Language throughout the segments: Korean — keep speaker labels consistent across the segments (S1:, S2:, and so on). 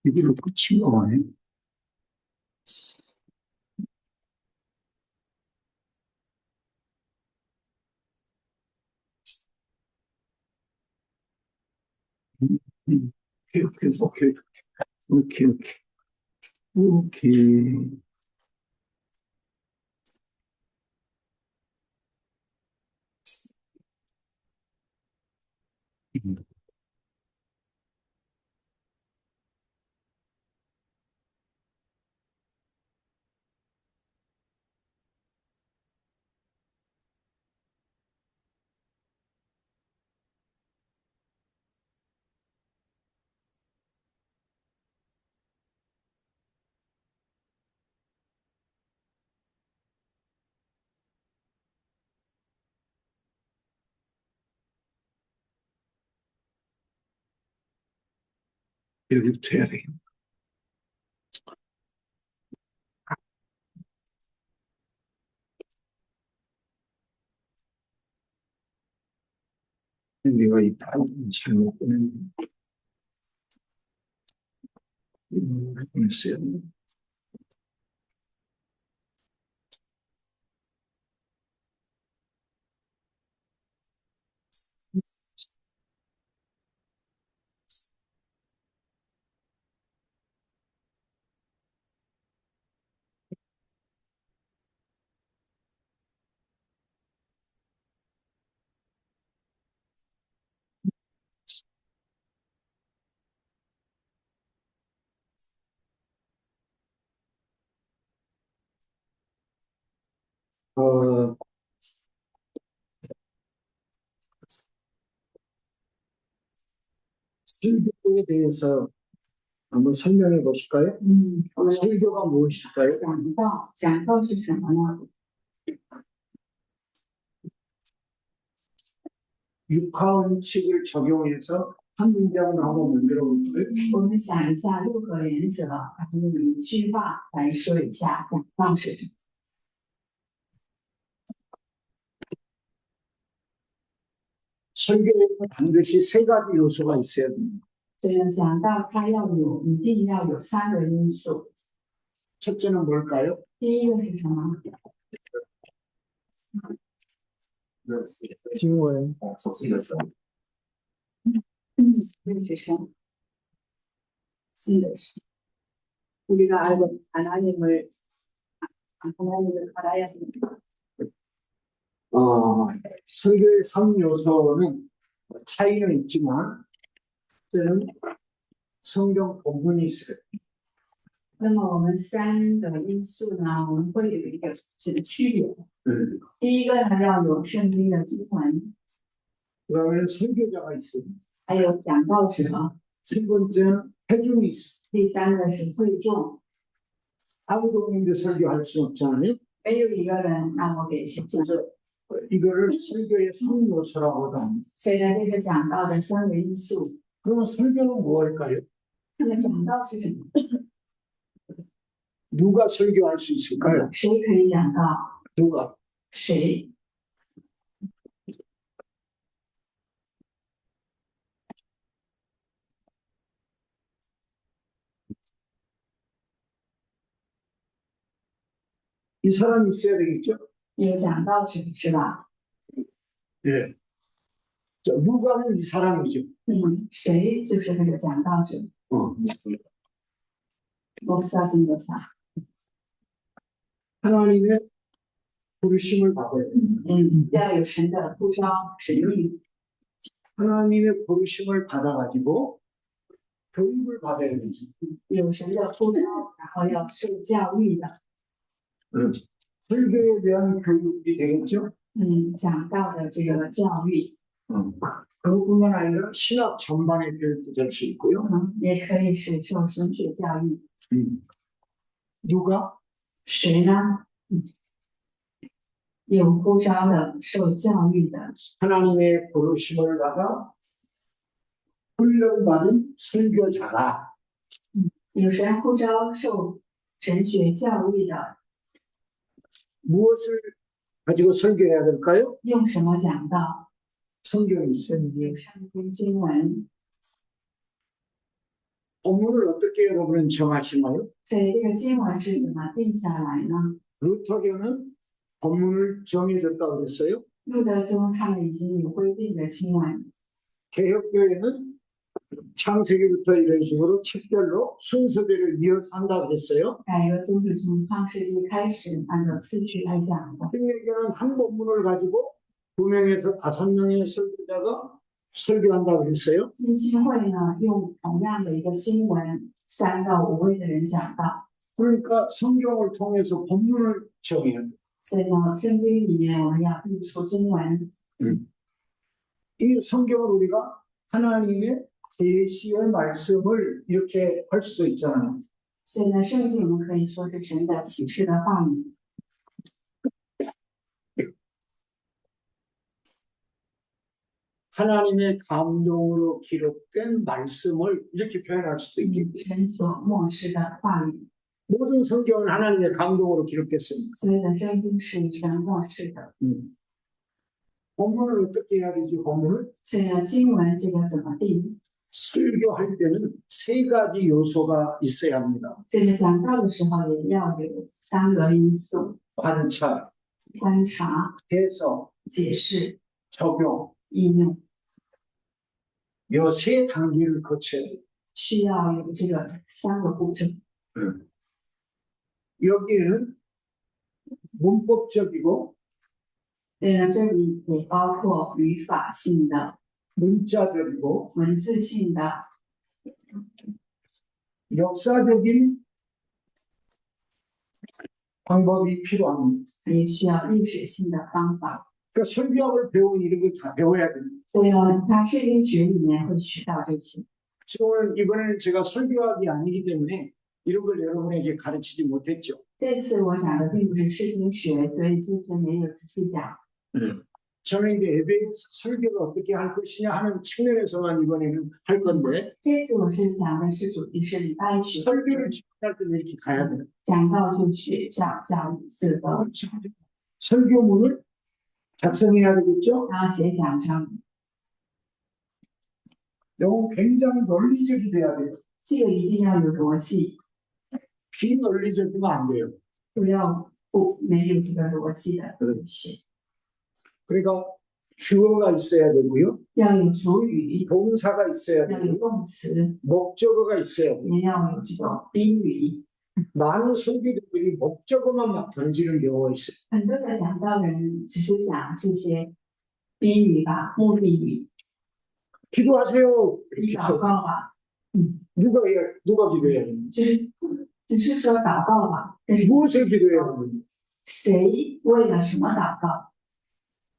S1: 여기로 끝인 거 아니야? 오케이, 오케이, 오케이, 오케이, 오케이, 오케이. 여기부터 해야 되겠네. 내가 이 파일을 잘못 보냈어요. 어, 설교에 대해서 한번 설명해 보실까요? 설교가 무엇일까요?
S2: 讲道是什么呢？
S1: 육하원칙을 적용해서 한 문장을 한번 만들어 볼까요?
S2: 我们想一下六个原则，然后用一句话来说一下讲道是什么。
S1: 설교에는 반드시 세 가지 요소가 있어야 됩니다.
S2: 这个讲道它一定要有三个因素。
S1: 첫째는 뭘까요?
S2: 第一个是什么？
S1: 经文.
S2: 是우리가 알고 하나님을 알아야 합니다.
S1: 설교의 3요소는 차이는 있지만 때는 성경 본문이 있어요.
S2: 那么我们三个因素呢，我们会有一个区别。第一个呢，要有圣经的经文，
S1: 그다음에 설교자가 있어요.
S2: 还有讲道者。
S1: 세 번째는 회중이 있어요.
S2: 第三个是会众。
S1: 아무도 없는데 설교할 수 없잖아요.
S2: 没有一个人让我给写讲。
S1: 그래서 이거를 설교의 3요소라고도 합니다.
S2: 所以呢，这个讲道的三个因素。
S1: 그러면 설교는 무엇일까요?
S2: 那么讲道是什么？
S1: 누가 설교할 수 있을까요?
S2: 谁可以讲道？
S1: 누가?
S2: 谁？
S1: 이 사람이 있어야 되겠죠?
S2: 有讲道者是吧？
S1: 예. 자, 누가는 이 사람이죠.
S2: 谁就是那个讲道者？ 목사 전도사.
S1: 하나님의 부르심을 받아야 됩니다.
S2: 要有神的呼召使命。
S1: 하나님의 부르심을 받아가지고 교육을 받아야 됩니다.
S2: 有神的呼召，然后要受教育的。
S1: 설교에 대한 교육이 되겠죠?
S2: 讲道的这个教育。
S1: 그뿐만 아니라 신학 전반의 교육도 될 수 있고요.
S2: 也可以是受神学教育。
S1: 누가?
S2: 谁呢？有呼召的，受教育的。
S1: 하나님의 부르심을 받아 훈련받은 설교자가
S2: 有神呼召，受神学教育的。
S1: 무엇을 가지고 설교해야 될까요?
S2: 用什么讲道？
S1: 성경이 있어요.
S2: 有圣经经文。
S1: 본문을 어떻게 여러분은 정하시나요?
S2: 所以这个经文是怎么定下来呢？
S1: 루터교는 본문을 정해줬다고 그랬어요.
S2: 路德宗他们已经有规定的经文，
S1: 개혁교회는 창세기부터 이런 식으로 책별로 순서대로 이어서 한다고 그랬어요.
S2: 改革宗是从创世纪开始按照次序来讲的。
S1: 신명기는 한 본문을 가지고 2명에서 5명의 설교자가 설교한다고 그랬어요.
S2: 浸信会呢，用同样的一个经文，3到5位的人讲道。
S1: 그러니까 성경을 통해서 본문을 정해야 돼요.
S2: 所以呢，圣经里面我们要译出经文。
S1: 이 성경을 우리가 하나님의 계시의 말씀을 이렇게 할 수도 있잖아요.
S2: 所以呢，圣经我们可以说是神的启示的话语。
S1: 하나님의 감동으로 기록된 말씀을 이렇게 표현할 수도 있겠죠.
S2: 神所漠视的话语。
S1: 모든 성경은 하나님의 감동으로 기록됐습니다.
S2: 所以呢，圣经是神漠视的。
S1: 본문을 어떻게 해야 되지? 본문을
S2: 所以呢，经文这个怎么定？
S1: 설교할 때는 3가지 요소가 있어야 합니다.
S2: 这个讲道的时候也要有3个因素：
S1: 관찰,
S2: 观察、
S1: 해석,
S2: 解释、
S1: 적용.
S2: 应用，
S1: 이 3단계를 거쳐야 돼요.
S2: 需要有这个3个步骤。
S1: 여기에는 문법적이고
S2: 所以呢，这里也包括语法性的、
S1: 문자적이고
S2: 文字性的、
S1: 역사적인 방법이 필요합니다.
S2: 也需要历史性的方法。
S1: 그러니까 설교학을 배우면 이런 걸 다 배워야 됩니다.
S2: 所以呢，它圣经学里面会学到这些。
S1: 지금은 이번에는 제가 설교학이 아니기 때문에 이런 걸 여러분에게 가르치지 못했죠.
S2: 这次我讲的并不是圣经学，所以之前没有仔细讲。
S1: 저는 이제 예배 설교를 어떻게 할 것이냐 하는 측면에서만 이번에는 할 건데
S2: 这次我是讲的是主题是礼拜一学，
S1: 설교를 집중할 때는 이렇게 가야 돼요.
S2: 讲到就学教育四个，
S1: 설교문을 작성해야 되겠죠.
S2: 然后写讲章，
S1: 이거 굉장히 논리적이 돼야 돼요.
S2: 这个一定要有逻辑，
S1: 비논리적이면 안 돼요.
S2: 不没有这个逻辑的东西，
S1: 그러니까 주어가 있어야 되고요.
S2: 要有主语，
S1: 동사가 있어야
S2: 要有
S1: 되고
S2: 动词，
S1: 목적어가 있어야 돼요.
S2: 也要有这个宾语。
S1: 많은 설교들이 목적어만 막 던지는 경우가 있어요.
S2: 很多的讲道人只是讲这些宾语吧，目的语，
S1: 기도하세요.
S2: 你
S1: 이렇게
S2: 祷告吧，
S1: 누가 기도해야 됩니까?
S2: 只是说祷告吧，但是
S1: 무엇을 기도해야 됩니까?
S2: 谁为了什么祷告？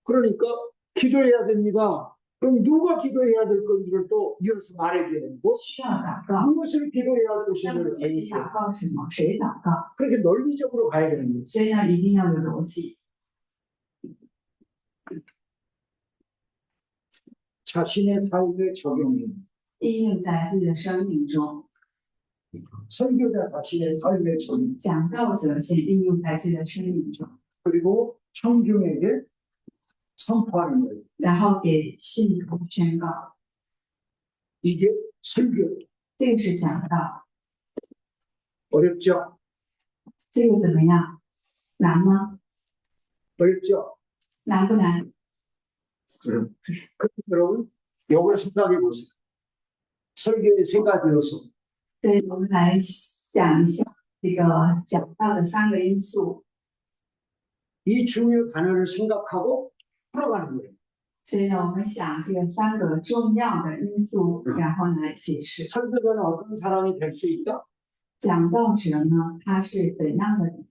S1: 그러니까 기도해야 됩니다. 그럼 누가 기도해야 될 건지를 또 이어서 말해줘야 되고
S2: 需要祷告，
S1: 무엇을 기도해야 할
S2: 那么
S1: 것인지를
S2: 你
S1: 알려줘야
S2: 祷告什么？谁祷告？
S1: 그렇게 논리적으로 가야 되는 거예요.
S2: 所以呢，一定要有逻辑，
S1: 자신의 삶에 적용해요.
S2: 应用在自己的生命中。
S1: 설교자 자신의 삶에 적용.
S2: 讲道者先应用在自己的生命中，
S1: 그리고 청중에게 선포하는 거예요.
S2: 然后给信徒宣告，
S1: 이게 설교.
S2: 这个是讲道，
S1: 어렵죠?
S2: 这个怎么样？难吗？
S1: 어렵죠?
S2: 难不难？
S1: 그럼 여러분 이걸 생각해 보세요. 설교의 3가지 요소.
S2: 对，我们来想一下这个讲道的3个因素。
S1: 이 중요 단어를 생각하고 풀어가는 거예요.
S2: 所以呢，我们想这个3个重要的因素，然后来解释。
S1: 설교자는 어떤 사람이 될 수 있다?
S2: 讲道者呢，他是怎样的人？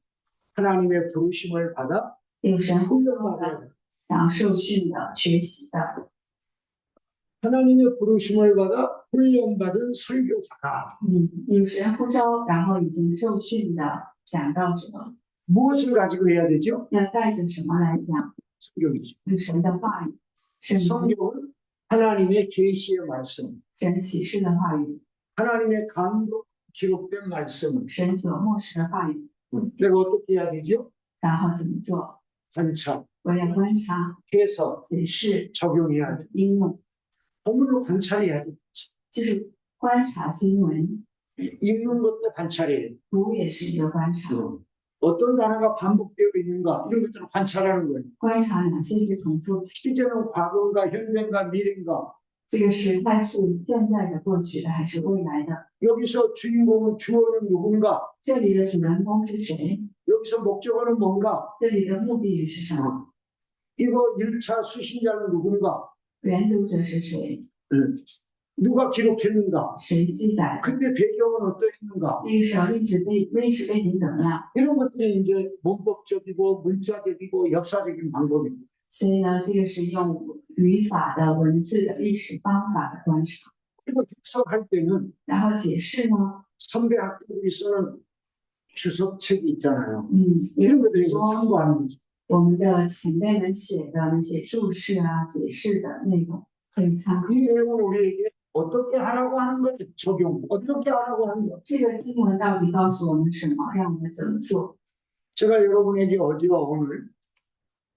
S1: 하나님의 부르심을 받아
S2: 有神呼召
S1: 훈련받아야
S2: 的，
S1: 돼.
S2: 然后受训的、学习的。
S1: 하나님의 부르심을 받아 훈련받은 설교자가
S2: 有神呼召，然后已经受训的讲道者，
S1: 무엇을 가지고 해야 되죠?
S2: 要带着什么来讲？
S1: 성경이죠.
S2: 有神的话语，圣经，
S1: 성경은 하나님의 계시의 말씀,
S2: 神启示的话语，
S1: 하나님의 감동 기록된 말씀.
S2: 神所漠视的话语，
S1: 내가 어떻게 해야 되죠?
S2: 然后怎么做？
S1: 관찰,
S2: 我要观察、
S1: 해석,
S2: 解释、
S1: 적용해야 돼.
S2: 应用，
S1: 본문을 관찰해야 돼.
S2: 就是观察经文，
S1: 읽는 것도 관찰이에요.
S2: 读也是一个观察，
S1: 어떤 단어가 반복되어 있는가 이런 것들을 관찰하는 거예요.
S2: 观察哪些是重复词，
S1: 시제는 과거인가 현재인가 미래인가.
S2: 这个时态是现在的、过去的还是未来的？
S1: 여기서 주인공은 주어는 누군가.
S2: 这里的主人公是谁？
S1: 여기서 목적어는 뭔가.
S2: 这里的目的语是什么？
S1: 이거 1차 수신자는 누군가.
S2: 原读者是谁？
S1: 누가 기록했는가.
S2: 谁记载的？
S1: 그때 배경은 어떠했는가.
S2: 那个时候历史背景怎么样？
S1: 이런 것들이 이제 문법적이고 문자적이고 역사적인 방법입니다.
S2: 所以呢，这个是用语法的、文字的、历史方法的观察。
S1: 그리고 해석할 때는
S2: 然后解释呢，
S1: 선배 학자들이 쓰는 주석책이 있잖아요.
S2: 也
S1: 이런
S2: 有
S1: 것들이
S2: 说
S1: 참고하는 거죠.
S2: 我们的前辈们写的那些注释啊、解释的内容可以参考。
S1: 이 내용을 우리에게 어떻게 하라고 하는 거예요? 적용. 어떻게 하라고 하는 거예요?
S2: 这个经文到底告诉我们什么？让我们怎么做？
S1: 제가 여러분에게 어제와 오늘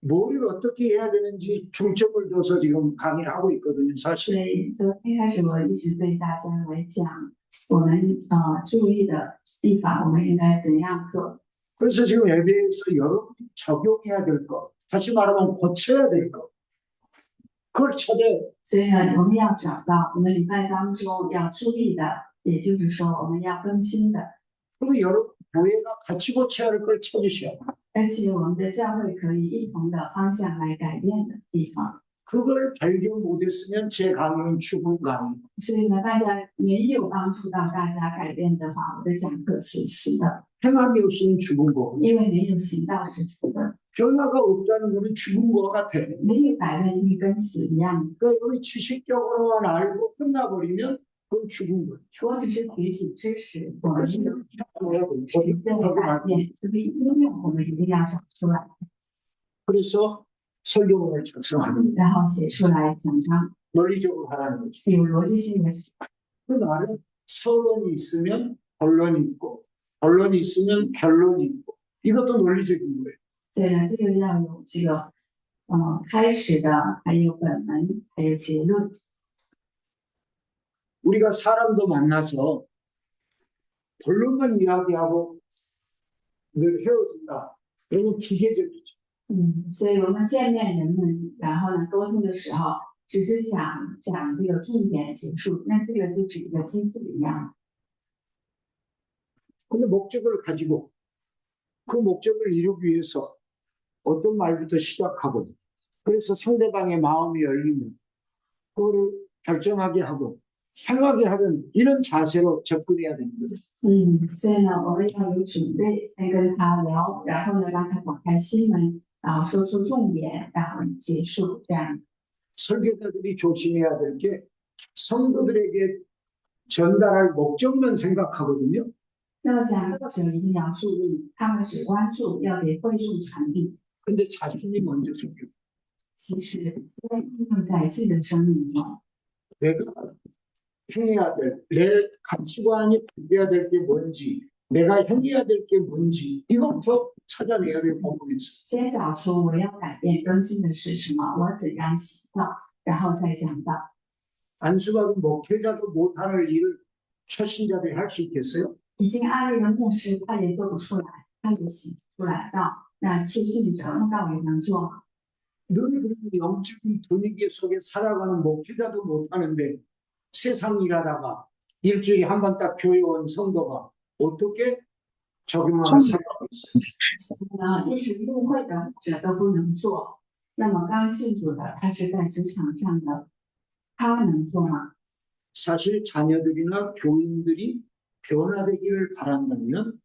S1: 뭐를 어떻게 해야 되는지 중점을 둬서 지금 강의를 하고 있거든요.
S2: 所
S1: 사실
S2: 以昨天开始，我一直对大家来讲，我们注意的地方，我们应该怎样做？
S1: 그래서 지금 예배에서 여러분이 적용해야 될 것, 다시 말하면 고쳐야 될 것, 그걸 찾아요.
S2: 所以呢，我们要找到我们礼拜当中要注意的，也就是说我们要更新的，
S1: 그리고 여러분 교회가 같이 고쳐야 할 걸 찾으셔야 돼요.
S2: 而且我们的教会可以一同的方向来改变的地方。
S1: 그걸 발견 못했으면 제 강의는 죽은 강의.
S2: 所以呢，大家没有帮助到大家改变的话，我的讲课是死的，
S1: 행함이 없으면 죽은 거.
S2: 因为没有行道是死的，
S1: 변화가 없다는 것은 죽은 거 같아.
S2: 没有改变率跟死一样。
S1: 그러니까 우리 지식적으로만 알고 끝나버리면 그건 죽은 거예요.
S2: 我只是学习知识，我们
S1: 그래서
S2: 没有
S1: 찾아야 돼요.
S2: 实践的改变，所以应用我们一定要找出来，
S1: 그래서 설교문을 작성하는 거예요.
S2: 然后写出来讲章，
S1: 논리적으로 하라는 거죠.
S2: 有逻辑性的。
S1: 그 말은 서론이 있으면 본론이 있고 본론이 있으면 결론이 있고 이것도 논리적인 거예요.
S2: 对了，这个要有这个开始的，还有本文，还有结论。
S1: 우리가 사람도 만나서 본론만 이야기하고 늘 헤어진다. 그러면 기계적이죠.
S2: 所以我们见面人们，然后呢沟通的时候，只是讲这个重点结束，那这个就是一个机制一样。
S1: 근데 목적을 가지고 그 목적을 이루기 위해서 어떤 말부터 시작하고 그래서 상대방의 마음이 열리면 그거를 결정하게 하고 행하게 하는 이런 자세로 접근해야 되는 거죠.
S2: 所以呢，我们要有准备，先跟他聊，然后呢让他打开心门，然后说出重点，然后结束，这样。
S1: 설교자들이 조심해야 될 게 성도들에게 전달할 목적만 생각하거든요.
S2: 那么讲课者一定要注意，他们只关注要给会众传递，
S1: 근데 자신이 먼저 생겨.
S2: 其实在应用在自己的生命中。
S1: 내가 행해야 될, 내 가치관이 바뀌어야 될 게 뭔지, 내가 행해야 될 게 뭔지 이것부터 찾아내야 될 부분이 있어요.
S2: 先找出我要改变更新的是什么，我怎样行道，然后再讲到。
S1: 안수받은 목회자도 못하는 일을 초신자들이 할 수 있겠어요?
S2: 已经安利的牧师他也做不出来，他也行不来到，那初信者那到底能做吗？
S1: 늘 그런 영적인 분위기 속에 살아가는 목회자도 못하는데 세상 일하다가 일주일에 한 번 딱 교회 온 성도가 어떻게 적용하면 살아가고 있어요?
S2: 所以呢，一直入会的者都不能做，那么刚信主的他是在职场上的，他能做吗？
S1: 사실 자녀들이나 교인들이 변화되기를 바란다면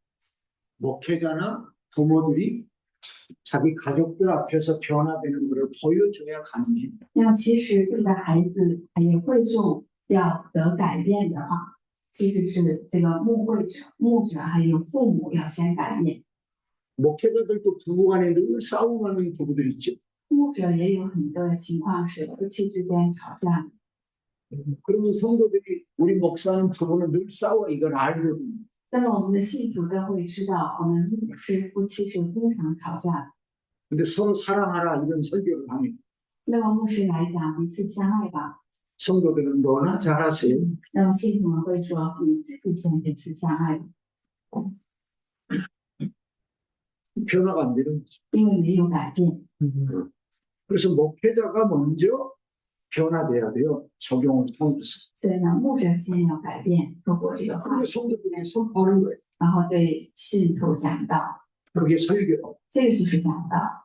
S1: 목회자나 부모들이 자기 가족들 앞에서 변화되는 것을 보여줘야 가능해요.
S2: 那么其实自己的孩子还有会众要得改变的话，其实是这个牧者还有父母要先改变。
S1: 목회자들도 부부간에 늘 싸움하는 부부들 있죠.
S2: 牧者也有很多的情况是夫妻之间吵架，
S1: 그러면 성도들이 우리 목사는 부부는 늘 싸워 이걸 알거든요.
S2: 那么我们的信徒都会知道，我们牧师夫妻是经常吵架的。
S1: 근데 서로 사랑하라 이런 설교를 하면
S2: 那么牧师来讲，彼此相爱吧，
S1: 성도들은 너나 잘하세요.
S2: 那么信徒们会说，你自己先彼此相爱，
S1: 변화가 안 되는 거죠.
S2: 因为没有改变。
S1: 그래서 목회자가 먼저 변화돼야 돼요. 적용을 통해서.
S2: 所以呢，牧者先要改变，透过这个话
S1: 그게 ， 성도들에게 선포하는 거예요.
S2: 然后对信徒讲道，
S1: 그게 설교.
S2: 这个就是讲道。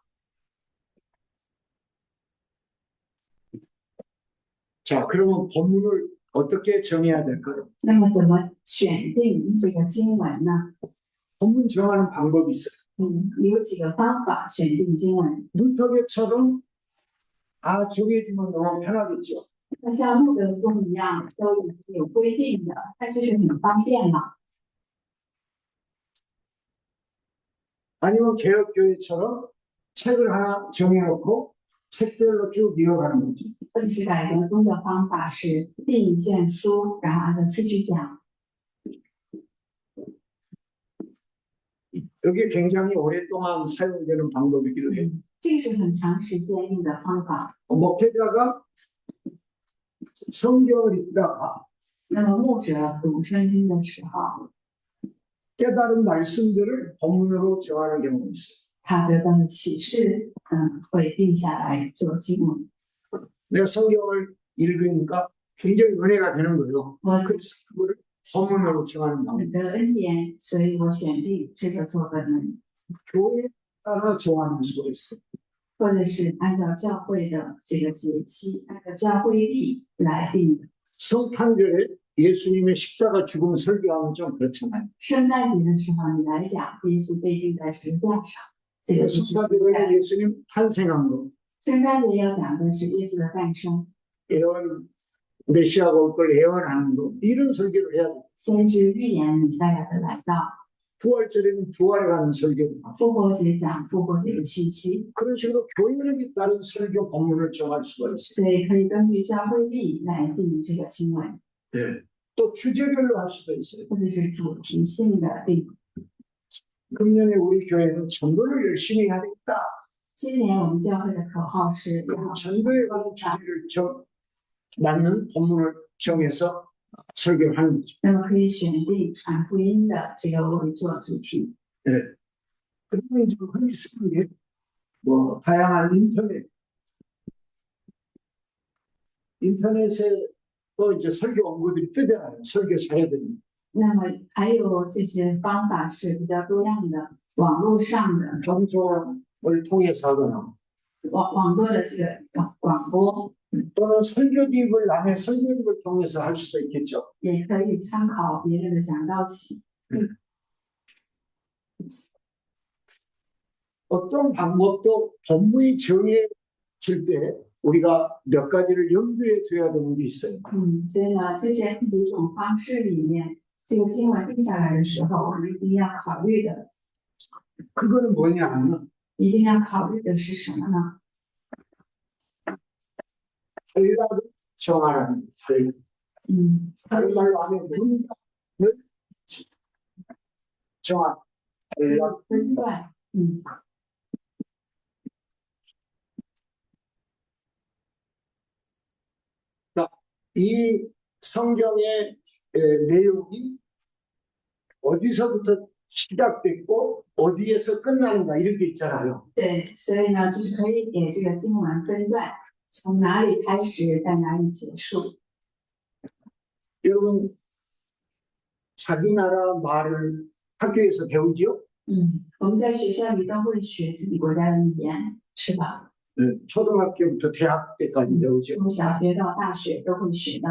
S1: 자, 그러면 본문을 어떻게 정해야 될까요?
S2: 那么怎么选定这个经文呢？
S1: 본문 정하는 방법이 있어요.
S2: 有几个方法选定经文。
S1: 루터교처럼 다 정해지면 너무 편하겠죠.
S2: 那像路德宗一样，都已经有规定的，那就是很方便了。
S1: 아니면 개혁교회처럼 책을 하나 정해놓고 책별로 쭉 이어가는 거지.
S2: 或者是改革宗的方法是定一卷书，然后按照次序讲。
S1: 여기 굉장히 오랫동안 사용되는 방법이기도 해요.
S2: 这个是很长时间用的方法。
S1: 목회자가 성경을 읽다가
S2: 那么牧者读圣经的时候，
S1: 깨달은 말씀들을 본문으로 정하는 경우가 있어요.
S2: 他得到的启示，会定下来做经文。
S1: 내가 성경을 읽으니까 굉장히 은혜가 되는 거예요.
S2: 我
S1: 그래서 그거를 본문으로 정하는 방법.
S2: 得恩典，所以我选定这个做本文，
S1: 교회에 따라 정하는 수가 있어요.
S2: 或者是按照教会的这个节期，按照教会历来定的。
S1: 성탄절에 예수님의 십자가 죽음 설교하면 좀 그렇잖아요.
S2: 圣诞节的时候，你来讲耶稣被钉在十字架上，这个就是
S1: 성탄절에는 예수님 탄생한 거,
S2: 圣诞节要讲的是耶稣的诞生，
S1: 예언, 메시아가 올 걸 예언하는 거, 이런 설교를 해야 돼요.
S2: 先知预言弥赛亚的来到，
S1: 부활절에는 부활에 관한 설교를 하고,
S2: 复活节讲复活节的信息，
S1: 그런 식으로 교회력에 따른 설교 본문을 정할 수가 있어요.
S2: 所以可以根据教会历来定这个经文，
S1: 네. 또 주제별로 할 수도 있어요.
S2: 或者是主题性的定。
S1: 금년에 우리 교회는 전도를 열심히 해야 되겠다.
S2: 今年我们教会的口号是
S1: 그럼 전도에 관한 주제를 맞는 본문을 정해서 설교를 하는 거죠.
S2: 那么可以选定传福音的这个为做主题。
S1: 네. 그다음에 이제 흔히 쓰는 게 뭐 다양한 인터넷에 또 이제 설교 원고들이 뜨잖아요. 설교 자료들이.
S2: 那么还有这些方法是比较多样的，网络上的
S1: 방송을 통해서 하거나
S2: 网络的这个广播，
S1: 또는 설교집을 남의 설교집을 통해서 할 수도 있겠죠.
S2: 也可以参考别人的讲道集。
S1: 어떤 방법도 본문이 정해질 때 우리가 몇 가지를 염두에 둬야 되는 게 있어요.
S2: 所以呢，这些几种方式里面，这个经文定下来的时候，我们一定要考虑的，
S1: 그거는 뭐냐면
S2: 一定要考虑的是什么呢？
S1: 전략을 정하는 거예요. 다른 말로 하면 문단을 정한 전략.
S2: 分段，
S1: 이 성경의 내용이 어디서부터 시작됐고 어디에서 끝나는가 이런 게 있잖아요.
S2: 对，所以呢，就是可以给这个经文分段，从哪里开始到哪里结束。
S1: 여러분 자기 나라 말을 학교에서 배우지요?
S2: 我们在学校里都会学自己国家的语言，是吧？
S1: 초등학교부터 대학 때까지 배우죠.
S2: 从小学到大学都会学的。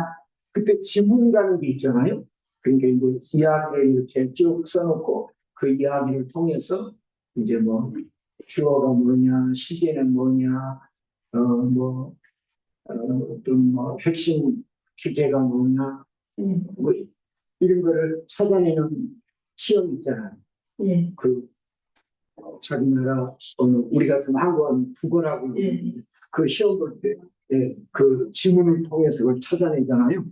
S1: 그때 지문이라는 게 있잖아요. 그러니까 이제 이야기를 이렇게 쭉 써놓고 그 이야기를 통해서 이제 뭐 주어가 뭐냐, 시제는 뭐냐, 어떤 뭐 핵심 주제가 뭐냐, 뭐 이런 거를 찾아내는 시험 있잖아요. 그 자기 나라 또는 우리 같은 한국은 국어라고 그 시험 볼 때 그 지문을 통해서 그걸 찾아내잖아요.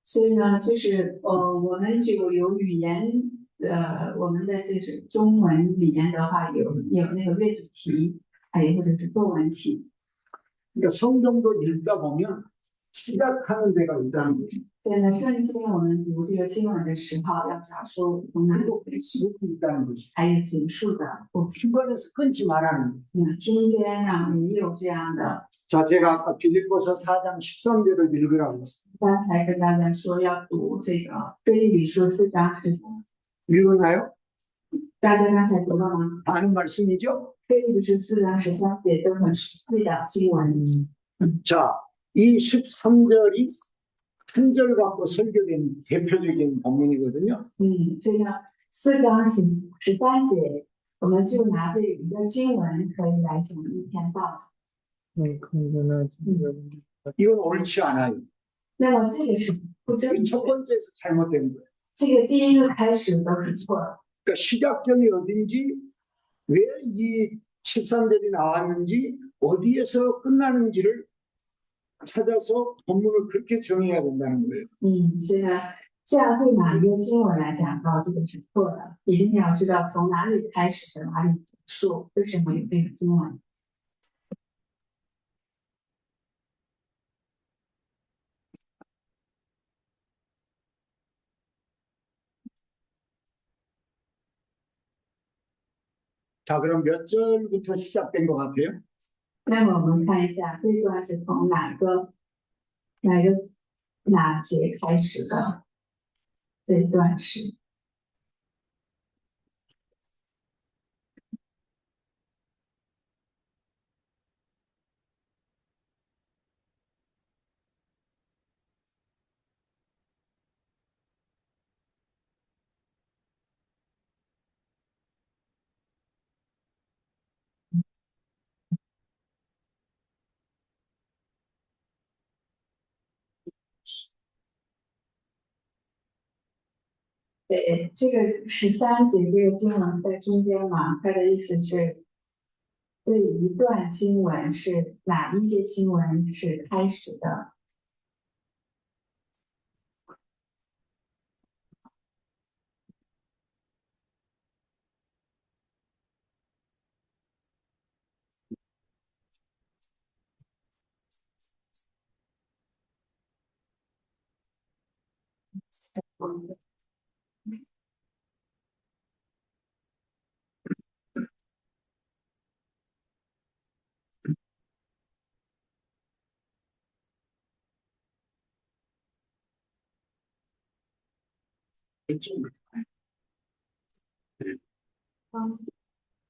S2: 所以呢，就是我们就有语言，我们的就是中文里面的话有那个阅读题，还有或者是作文题。
S1: 그러니까 성경도 읽다 보면 시작하는 데가 있다는 거죠.
S2: 所以呢，圣经我们读这个经文的时候，要找出从哪里
S1: 그리고
S2: 开始，
S1: 끝이 있다는 거죠.
S2: 还有结束的部分。
S1: 중간에서 끊지 말라는 거예요.
S2: 中间呢没有这样的。
S1: 자, 제가 아까 빌립보서 4장 13절을 읽으라고 했어요.
S2: 刚才跟大家说要读这个腓立比书4章13，
S1: 읽었나요?
S2: 大家刚才读了吗？
S1: 아는 말씀이죠?
S2: 腓立比书4章13节都很熟悉的经文。
S1: 자, 이 13절이 한 절 갖고 설교된 대표적인 본문이거든요.
S2: 这样4章13节，我们就拿这一个经文可以来讲一篇道。
S1: 이건 옳지 않아요.
S2: 那么这个是不正
S1: 이
S2: 确
S1: 첫 ， 번째에서 잘못된 거예요.
S2: 这个第一个开始都是错的。
S1: 그러니까 시작점이 어딘지, 왜 이 13절이 나왔는지, 어디에서 끝나는지를 찾아서 본문을 그렇게 정해야 된다는 거예요.
S2: 现在这样对哪一个经文来讲到这个是错的，一定要知道从哪里开始的，哪里结束，为什么有这个经文。
S1: 자, 그럼 몇 절부터 시작된 것 같아요?
S2: 那么我们看一下这段是从哪节开始的？这段是对这个13节这个经文在中间嘛，它的意思是这一段经文是哪一些经文是开始的？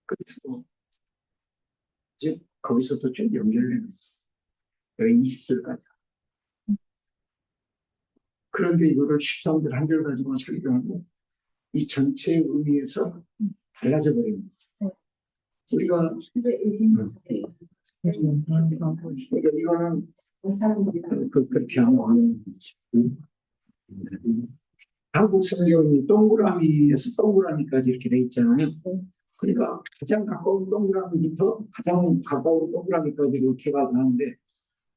S1: 그래서 이제 거기서도 쭉 연결되는 거예요. 20절까지. 그런데 이거를 13절 한 절 가지고 설교하고 이 전체의 의미에서 달라져 버립니다. 우리가 그러니까 이거는 그렇게 하면 한국 성경이 동그라미에서 동그라미까지 이렇게 돼 있잖아요. 그러니까 가장 가까운 동그라미부터 가장 가까운 동그라미까지 이렇게 가는데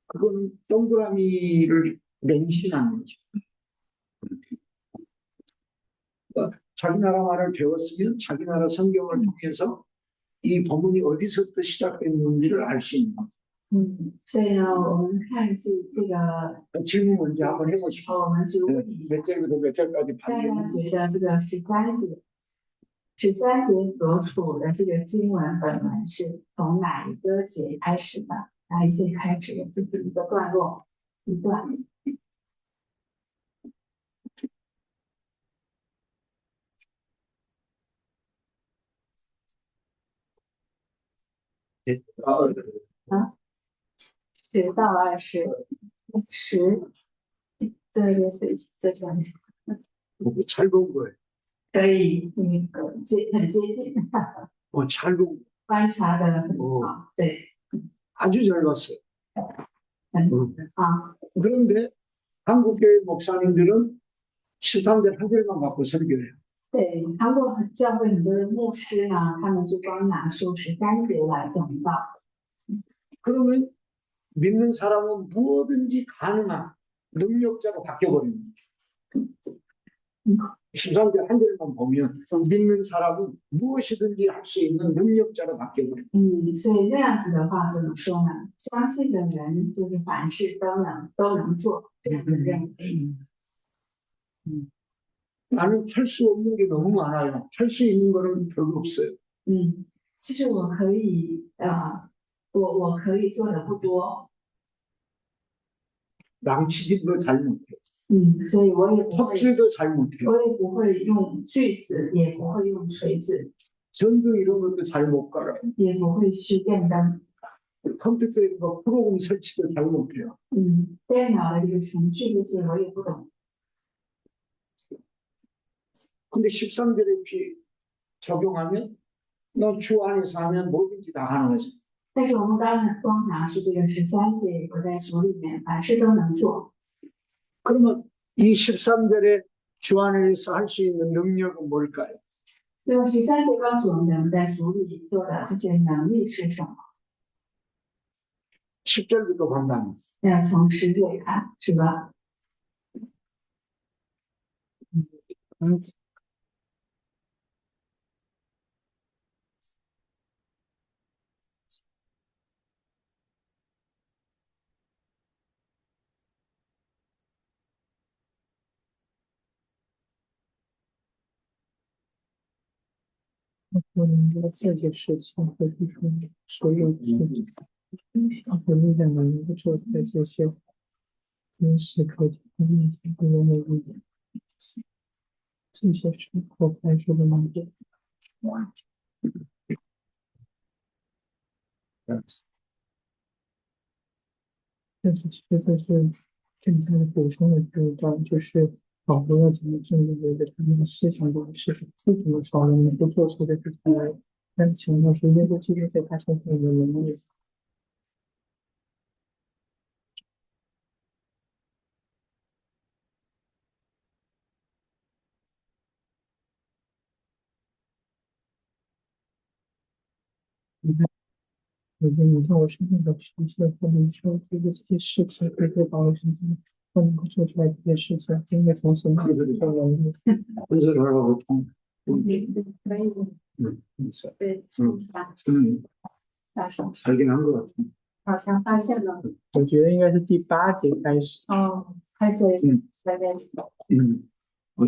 S1: 그거는 동그라미를 맹신하는 거죠. 그러니까 자기 나라 말을 배웠으면 자기 나라 성경을 통해서 이 본문이 어디서부터 시작됐는지를 알 수 있는 거죠.
S2: 所以呢，我们看这个，
S1: 질문 먼저 한번 해보시죠.
S2: 我们去问一下，
S1: 몇 절부터 몇 절까지
S2: 大家
S1: 봤는지.
S2: 觉得这个13节所处的这个经文本文是从哪一个节开始的？哪一节开始的？就是一个段落，一段。 10到20，对，是这种，
S1: 잘 본 거예요.
S2: 可以，很接近，
S1: 잘 본 거예요.
S2: 观察的很好，对，
S1: 아주 잘 봤어요.
S2: 啊，
S1: 그런데 한국교회 목사님들은 13절 한 절만 갖고 설교해요.
S2: 对，韩国教会很多的牧师呢，他们就光拿出13节来讲道。
S1: 그러면 믿는 사람은 무엇든지 가능한 능력자로 바뀌어버립니다. 13절 한 절만 보면 믿는 사람은 무엇이든지 할 수 있는 능력자로 바뀌어버려요.
S2: 所以那样子的话怎么说呢？相信的人就是凡事都能做这样的任务。
S1: 나는 할 수 없는 게 너무 많아요. 할 수 있는 거는 별로 없어요.
S2: 其实我可以我可以做的不多，
S1: 망치질도 잘 못해요.
S2: 所以我也不会
S1: 톱질도 잘 못해요.
S2: 我也不会用锯子，也不会用锤子，
S1: 전등 이런 것도 잘 못 갈아요.
S2: 也不会去电灯。
S1: 컴퓨터 이런 거 프로그램 설치도 잘 못해요.
S2: 电脑的这个程序这些我也不懂。
S1: 근데 13절에 적용하면 너 주 안에서 하면 뭐든지 다 하는 거죠.
S2: 但是我们光拿是这个13节，我在主里面凡事都能做。
S1: 그러면 이 13절에 주 안에서 할 수 있는 능력은 뭘까요?
S2: 那么13节告诉我们，我们在主里做的这些能力是什么？
S1: 10절부터 본다면
S2: 要从10节看，是吧？
S3: 我能够这些事情和一种所有事情，和力量能够做在这些真实可见的面前不容易一点，这些是我该说的能力。但是其实这是更加的补充的这一段，就是保罗要怎么证明一个他们的思想中是为什么少人能够做出的事情来，但强调是耶稣基督在他身上的能力。你看我身上的脾气和灵修，这个这些事情，可以在保罗身上都能够做出来这些事情，真的从神那里做能力。
S1: 건설하라고 통.
S2: 可以，对，大声，
S1: 알긴 한 것 같은데.
S2: 好像发现了。
S3: 我觉得应该是第8节开始。
S2: 开始在那里，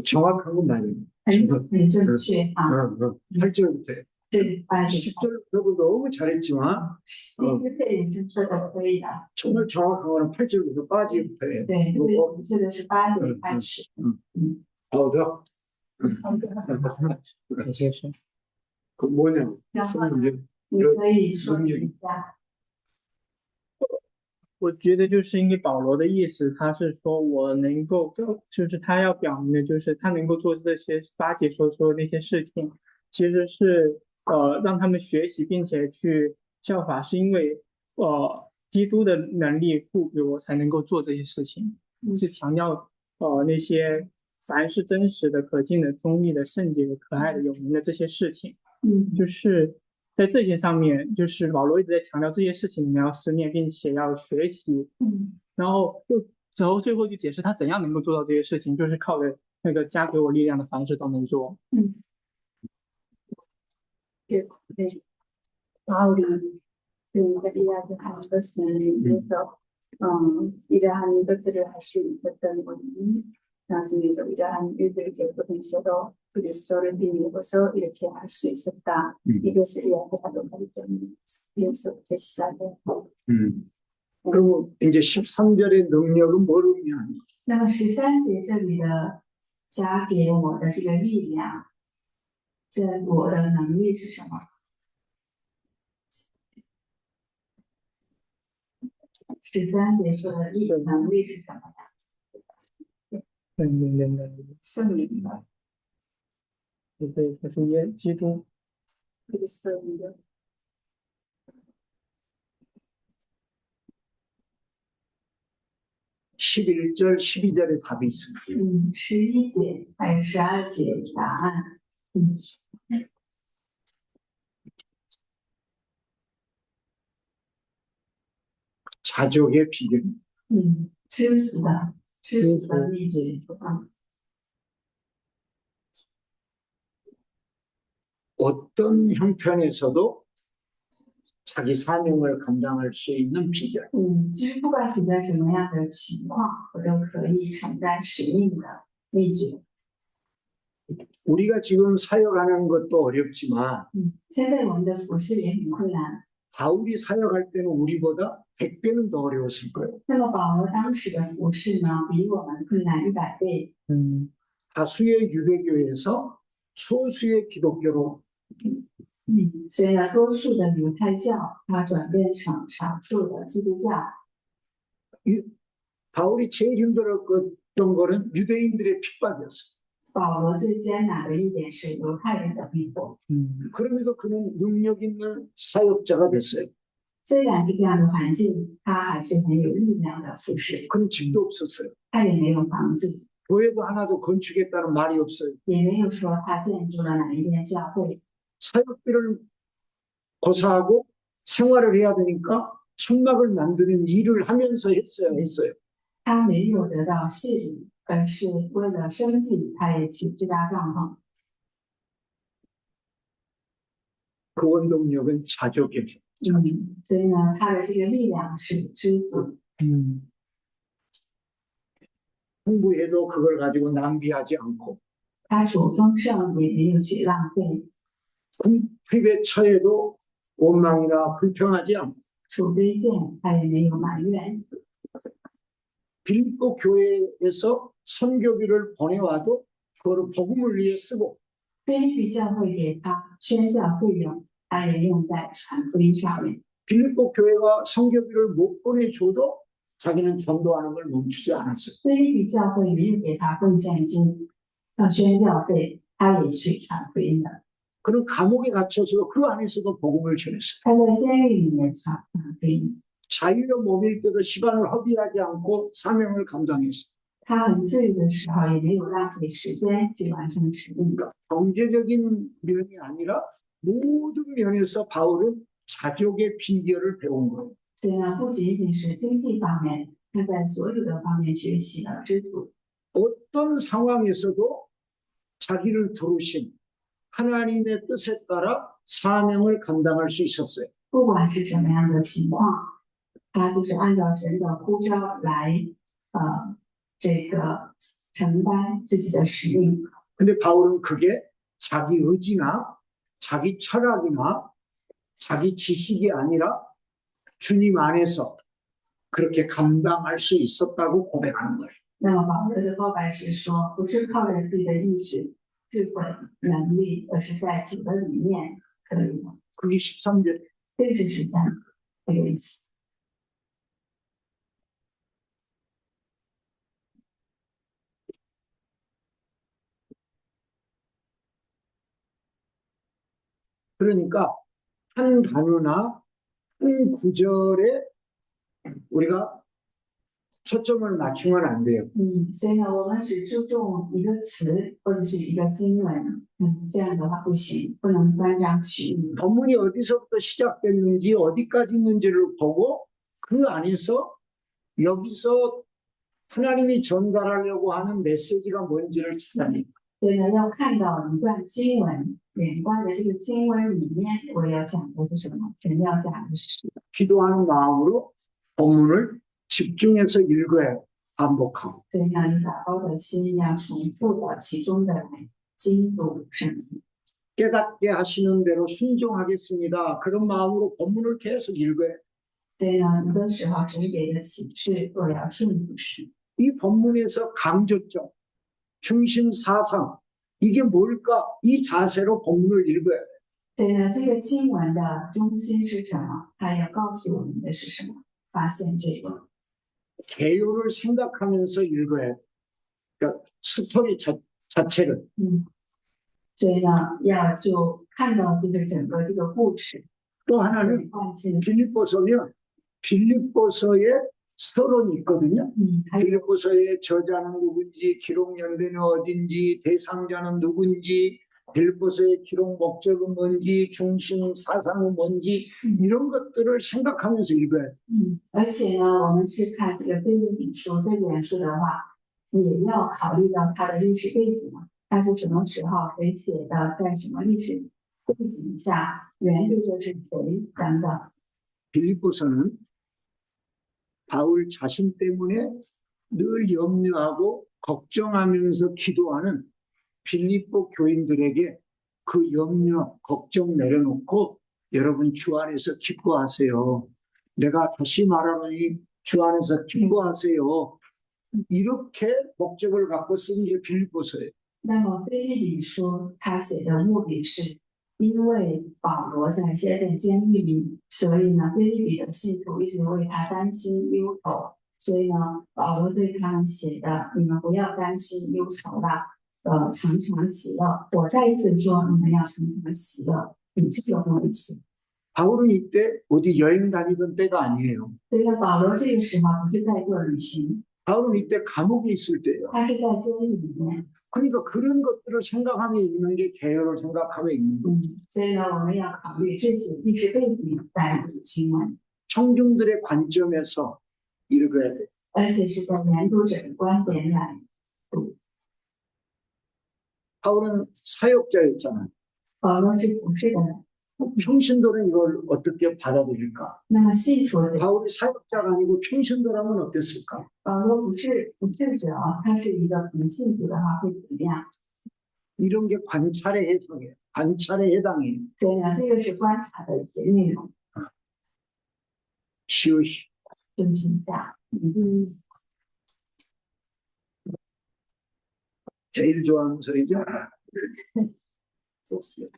S1: 정확한 건 맞아요.
S2: 很正确啊。
S1: 8절부터
S2: 对，8节，
S1: 10절부터 너무 잘했지만
S2: 这也是做的可以的。
S1: 정말 정확한 거는 8절부터 8절부터 해요.
S2: 对，最这个是8节开始。
S1: 더 더.
S3: 哪些是？
S1: 그 뭐냐?
S2: 然后
S1: 성령.
S2: 你可以说明一下。
S3: 我觉得就是因为保罗的意思，他是说我能够，就是他要表明的，就是他能够做这些8节所说的那些事情，其实是让他们学习并且去效法，是因为基督的能力赋予我才能够做这些事情，是强调那些凡是真实的、可敬的、中立的、圣洁的、可爱的、有名的这些事情，就是在这些上面，就是保罗一直在强调这些事情你要思念，并且要学习，然后最后就解释他怎样能够做到这些事情，就是靠着那个加给我力量的凡事都能做。
S2: 바울이 그러니까 이야기하는 것은 그래서 이러한 것들을 할 수 있었던 것이 나중에도 이러한 일들을 겪으면서도 그리스도를 힘입어서 이렇게 할 수 있었다. 이것을 이야기하도록 하기 때문에 여기서부터 시작해요.
S1: 그리고 이제 13절의 능력은 뭐를 의미하는 거죠?
S2: 那么13节这里的加给我的这个力量，这我的能力是什么？13节说的能力是什么呀？圣灵的，
S3: 对，他是基督。
S2: 그리스도인的。
S1: 11절, 12절에 답이 있습니다.
S2: 11节还有12节答案。
S1: 자족의 비결.
S2: 知足的秘诀。
S1: 어떤 형편에서도 자기 사명을 감당할 수 있는 비결.
S2: 其实不管处在什么样的情况，我都可以承担使命的秘诀。
S1: 우리가 지금 사역하는 것도 어렵지만
S2: 现在我们的服饰也很困难。
S1: 바울이 사역할 때는 우리보다 100배는 더 어려웠을 거예요.
S2: 那么保罗当时的服饰呢，比我们困难100倍。
S1: 다수의 유대교에서 소수의 기독교로
S2: 所以呢，多数的犹太教它转变成少数的基督教。
S1: 바울이 제일 힘들었던 거는 유대인들의 핍박이었어요.
S2: 保罗最艰难的一点是犹太人的逼迫。
S1: 그럼에도 그는 능력 있는 사역자가 됐어요.
S2: 虽然是这样的环境，他还是很有力量的服侍。
S1: 그는 집도 없었어요.
S2: 他也没有房子，
S1: 교회도 하나도 건축했다는 말이 없어요.
S2: 也没有说他建筑了哪一间教会。
S1: 사역비를 고사하고 생활을 해야 되니까 천막을 만드는 일을 하면서 했어요.
S2: 他没有得到谢礼，而是为了生计，他也去支搭帐篷。
S1: 그 원동력은 자족이에요.
S2: 所以呢，他的这个力量是知足。
S1: 공부해도 그걸 가지고 낭비하지 않고
S2: 他所丰盛也没有去浪费，
S1: 궁핍에 처해도 원망이나 불평하지 않고
S2: 处卑贱他也没有埋怨。
S1: 빌립보 교회에서 선교비를 보내와도 그걸 복음을 위해 쓰고
S2: 菲律宾教会给他宣教费用，他也用在传福音上面。
S1: 빌립보 교회가 선교비를 못 보내줘도 자기는 전도하는 걸 멈추지 않았어요.
S2: 菲律宾教会没有给他奉献金，宣教费，他也去传福音的。
S1: 그는 감옥에 갇혀서 그 안에서도 복음을 전했어요.
S2: 他在监狱里面传福音，
S1: 자유로 몸일 때도 시간을 허비하지 않고 사명을 감당했어요.
S2: 他很自由的时候也没有浪费时间去完成使命。
S1: 경제적인 면이 아니라 모든 면에서 바울은 자족의 비결을 배운 거예요.
S2: 所以呢，不仅仅是经济方面，他在所有的方面学习了知足。
S1: 어떤 상황에서도 자기를 부르신 하나님의 뜻에 따라 사명을 감당할 수 있었어요.
S2: 不管是什么样的情况，他就是按照神的呼召来，这个承担自己的使命。
S1: 근데 바울은 그게 자기 의지나 자기 철학이나 자기 지식이 아니라 주님 안에서 그렇게 감당할 수 있었다고 고백하는 거예요.
S2: 那么保罗的告白是说，不是靠着自己的意志、智慧、能力，而是在主的里面可以的。
S1: 그게 13절.
S2: 这个是13这个意思。
S1: 그러니까 한 단어나 한 구절에 우리가 초점을 맞추면 안 돼요.
S2: 所以呢，我们只注重一个词或者是一个经文，这样的话不行，不能断章取义。
S1: 본문이 어디서부터 시작됐는지 어디까지 있는지를 보고 그 안에서 여기서 하나님이 전달하려고 하는 메시지가 뭔지를 찾아내요.
S2: 所以呢，要看到一段经文，连贯的这个经文里面，我要讲的是什么？神要讲的是什么？
S1: 기도하는 마음으로 본문을 집중해서 읽어야 반복하고
S2: 所以呢，以祷告的心要重复的其中的来精读圣经。
S1: 깨닫게 하시는 대로 순종하겠습니다. 그런 마음으로 본문을 계속 읽어야 해요.
S2: 所以呢，很多时候神给的启示，我要顺服神。
S1: 이 본문에서 강조점, 중심 사상 이게 뭘까? 이 자세로 본문을 읽어야 돼요.
S2: 所以呢，这个经文的中心是什么？它要告诉我们的是什么？发现这个。
S1: 개요를 생각하면서 읽어야 돼요. 그러니까 스토리 자체를.
S2: 所以呢，要就看到这个整个这个故事。
S1: 또 하나는
S2: 关键，
S1: 빌립보서면 빌립보서에 서론이 있거든요.
S2: 还有
S1: 빌립보서의 저자는 누군지, 기록 연대는 어딘지, 대상자는 누군지, 빌립보서의 기록 목적은 뭔지, 중심 사상은 뭔지 이런 것들을 생각하면서 읽어야 돼요.
S2: 而且呢，我们去看这个腓立比书这本书的话，也要考虑到它的历史背景嘛，它是什么时候谁写的，在什么历史背景下，原著就是谁等等。
S1: 빌립보서는 바울 자신 때문에 늘 염려하고 걱정하면서 기도하는 빌립보 교인들에게 그 염려, 걱정 내려놓고 여러분 주 안에서 기뻐하세요. 내가 다시 말하노니 주 안에서 기뻐하세요. 이렇게 목적을 갖고 쓴 게 빌립보서예요.
S2: 那么腓立比书他写的目的是，因为保罗现在监狱里，所以呢，腓立比的信徒一直为他担心忧愁，所以呢，保罗对他们写的，你们不要担心忧愁啦，常常喜乐。我再一次说，你们要常常喜乐，以这个目的性。
S1: 바울은 이때 어디 여행 다니던 때가 아니에요.
S2: 所以呢，保罗这个时候不是在做旅行，
S1: 바울은 이때 감옥에 있을 때예요.
S2: 他是在监狱里面。
S1: 그러니까 그런 것들을 생각하며 있는 게 개요를 생각하며 있는 거예요.
S2: 所以呢，我们要考虑这些历史背景在读经文，
S1: 청중들의 관점에서 읽어야 돼요.
S2: 而且是在研读者的观点来。
S1: 바울은 사역자였잖아요.
S2: 保罗是服侍的人，
S1: 평신도는 이걸 어떻게 받아들일까?
S2: 那么信徒者，
S1: 바울이 사역자가 아니고 평신도라면 어땠을까?
S2: 保罗不是服侍者啊，他是一个不信徒的话会怎么样？
S1: 이런 게 관찰의 해석이에요. 관찰에 해당해요.
S2: 所以呢，这个是观察的一个内容。
S1: 시옷이
S2: 真心下，
S1: 제일 좋아하는 소리죠.
S2: 就是